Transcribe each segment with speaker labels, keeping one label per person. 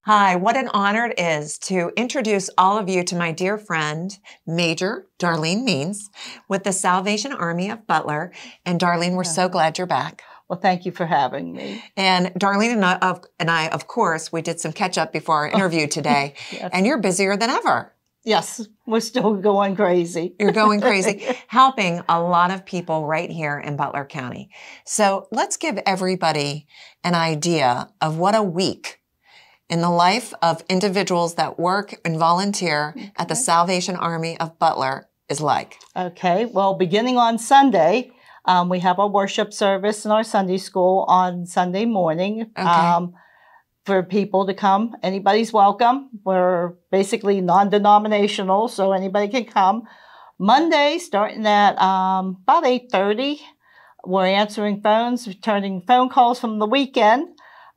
Speaker 1: Hi, what an honor it is to introduce all of you to my dear friend, Major Darlene Means, with the Salvation Army of Butler. And Darlene, we're so glad you're back.
Speaker 2: Well, thank you for having me.
Speaker 1: And Darlene and I, of course, we did some catch up before our interview today.
Speaker 2: Yes.
Speaker 1: And you're busier than ever.
Speaker 2: Yes, we're still going crazy.
Speaker 1: You're going crazy, helping a lot of people right here in Butler County. So let's give everybody an idea of what a week in the life of individuals that work and volunteer at the Salvation Army of Butler is like.
Speaker 2: Okay, well, beginning on Sunday, we have our worship service in our Sunday school on Sunday morning. For people to come. Anybody's welcome. We're basically non-denominational, so anybody can come. Monday, starting at about 8:30, we're answering phones, returning phone calls from the weekend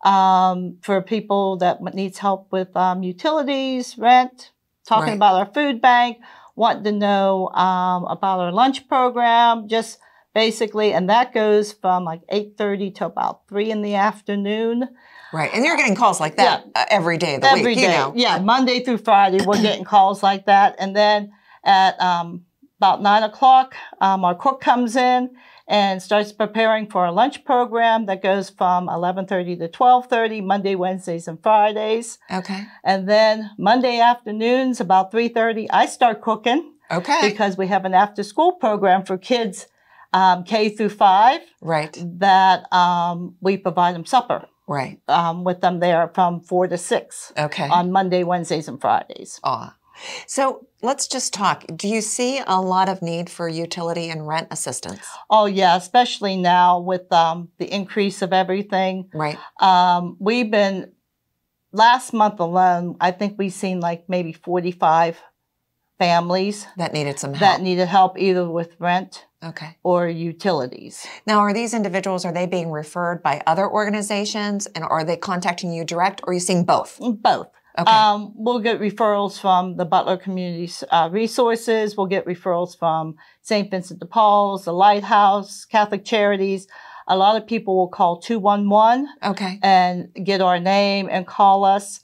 Speaker 2: for people that needs help with utilities, rent, talking about our food bank, wanting to know about our lunch program, just basically, and that goes from like 8:30 to about 3 in the afternoon.
Speaker 1: Right, and you're getting calls like that every day of the week.
Speaker 2: Every day,
Speaker 1: you know.
Speaker 2: yeah, Monday through Friday, we're getting calls like that. And then at about 9 o'clock, our cook comes in and starts preparing for our lunch program that goes from 11:30 to 12:30, Monday, Wednesdays, and Fridays.
Speaker 1: Okay.
Speaker 2: And then Monday afternoons, about 3:30, I start cooking.
Speaker 1: Okay.
Speaker 2: Because we have an after-school program for kids K through 5.
Speaker 1: Right.
Speaker 2: That we provide them supper.
Speaker 1: Right.
Speaker 2: With them there from 4 to 6.
Speaker 1: Okay.
Speaker 2: On Monday, Wednesdays, and Fridays.
Speaker 1: So let's just talk. Do you see a lot of need for utility and rent assistance?
Speaker 2: Oh, yeah, especially now with the increase of everything.
Speaker 1: Right.
Speaker 2: We've been, last month alone, I think we've seen like maybe 45 families
Speaker 1: that needed some help.
Speaker 2: That needed help either with rent or utilities.
Speaker 1: Now, are these individuals, are they being referred by other organizations, and are they contacting you direct, or are you seeing both?
Speaker 2: Both. Okay. We'll get referrals from the Butler Community Resources. We'll get referrals from St. Vincent de Paul's, the Lighthouse, Catholic Charities. A lot of people will call 211 and get our name and call us.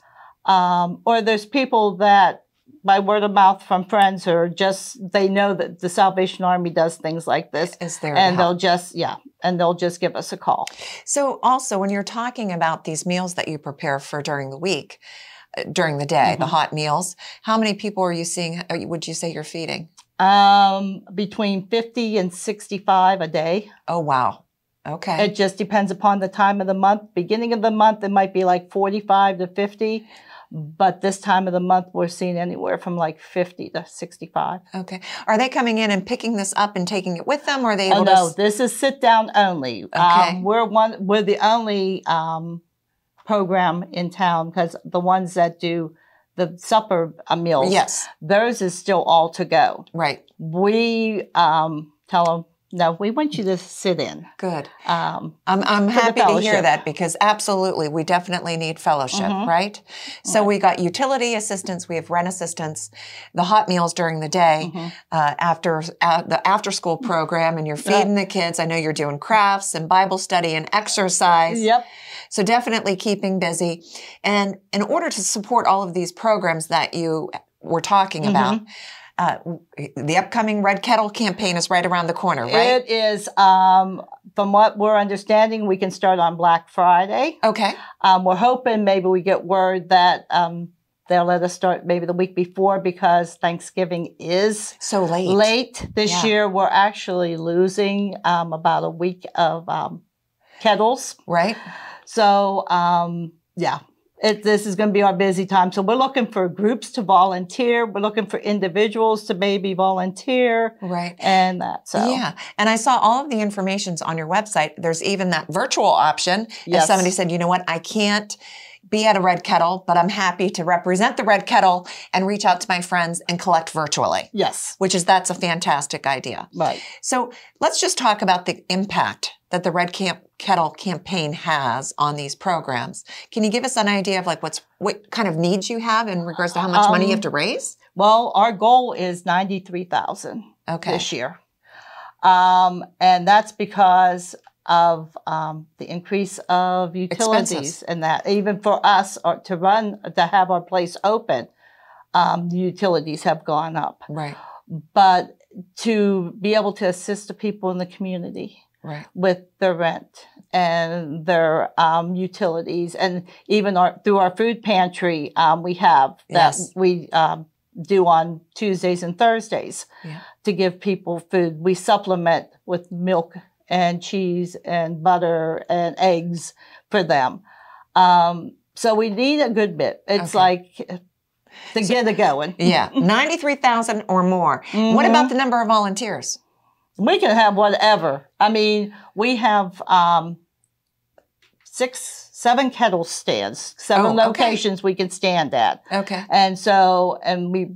Speaker 2: Or there's people that by word of mouth from friends or just, they know that the Salvation Army does things like this. And they'll just, and they'll just give us a call.
Speaker 1: So also when you're talking about these meals that you prepare for during the week, during the day, the hot meals, how many people are you seeing, would you say you're feeding?
Speaker 2: Between 50 and 65 a day.
Speaker 1: Oh, wow. Okay.
Speaker 2: It just depends upon the time of the month. Beginning of the month, it might be like 45 to 50. But this time of the month, we're seeing anywhere from like 50 to 65.
Speaker 1: Okay. Are they coming in and picking this up and taking it with them, or are they able
Speaker 2: to? No, this is sit down only.
Speaker 1: Okay.
Speaker 2: We're the only program in town, because the ones that do the supper meals, theirs is still all to go.
Speaker 1: Right.
Speaker 2: We tell them, no, we want you to sit in.
Speaker 1: Good. I'm happy to hear that, because absolutely, we definitely need fellowship, right? So we got utility assistance, we have rent assistance, the hot meals during the day, the after school program, and you're feeding the kids. I know you're doing crafts and Bible study and exercise.
Speaker 2: Yep.
Speaker 1: So definitely keeping busy. And in order to support all of these programs that you were talking about, the upcoming Red Kettle campaign is right around the corner, right?
Speaker 2: It is. From what we're understanding, we can start on Black Friday.
Speaker 1: Okay.
Speaker 2: We're hoping maybe we get word that they'll let us start maybe the week before, because Thanksgiving is
Speaker 1: so
Speaker 2: late. This year, we're actually losing about a week of kettles.
Speaker 1: Right.
Speaker 2: So, this is going to be our busy time. So we're looking for groups to volunteer. We're looking for individuals to maybe volunteer.
Speaker 1: Right.
Speaker 2: And that. So.
Speaker 1: Yeah. And I saw all of the information on your website. There's even that virtual option. If somebody said, you know what, I can't be at a Red Kettle, but I'm happy to represent the Red Kettle and reach out to my friends and collect virtually.
Speaker 2: Yes.
Speaker 1: That's a fantastic idea.
Speaker 2: Right.
Speaker 1: So let's just talk about the impact that the Red Kettle campaign has on these programs. Can you give us an idea of like what kind of needs you have in regards to how much money you have to raise?
Speaker 2: Well, our goal is $93,000 this year. And that's because of the increase of utilities
Speaker 1: Expenses.
Speaker 2: and that even for us to have our place open, the utilities have gone up.
Speaker 1: Right.
Speaker 2: But to be able to assist the people in the community with their rent and their utilities, and even through our food pantry, we have that we do on Tuesdays and Thursdays to give people food. We supplement with milk and cheese and butter and eggs for them. So we need a good bit. It's like to get it going.
Speaker 1: 93,000 or more. What about the number of volunteers?
Speaker 2: We can have whatever. I mean, we have 6, 7 kettle stands, 7 locations we can stand at. And so, and we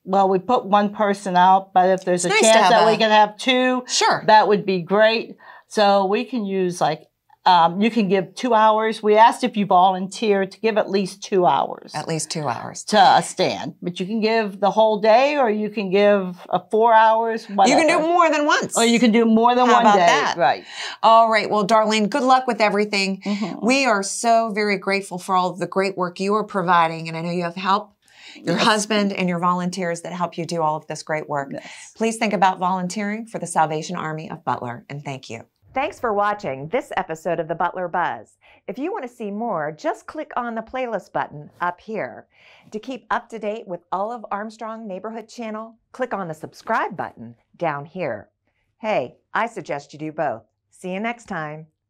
Speaker 2: we put 1 person out, but if there's a chance that we can have 2, that would be great. So we can use you can give 2 hours. We asked if you volunteer to give at least 2 hours.
Speaker 1: At least 2 hours.
Speaker 2: To a stand. But you can give the whole day, or you can give 4 hours, whatever.
Speaker 1: You can do more than once.
Speaker 2: Or you can do more than one day. That?
Speaker 1: Right. All right. Well, Darlene, good luck with everything. We are so very grateful for all of the great work you are providing, and I know you have help. Your husband and your volunteers that help you do all of this great work. Please think about volunteering for the Salvation Army of Butler, and thank you. Thanks for watching this episode of the Butler Buzz. If you want to see more, just click on the playlist button up here. To keep up to date with all of Armstrong Neighborhood Channel, click on the subscribe button down here. Hey, I suggest you do both. See you next time.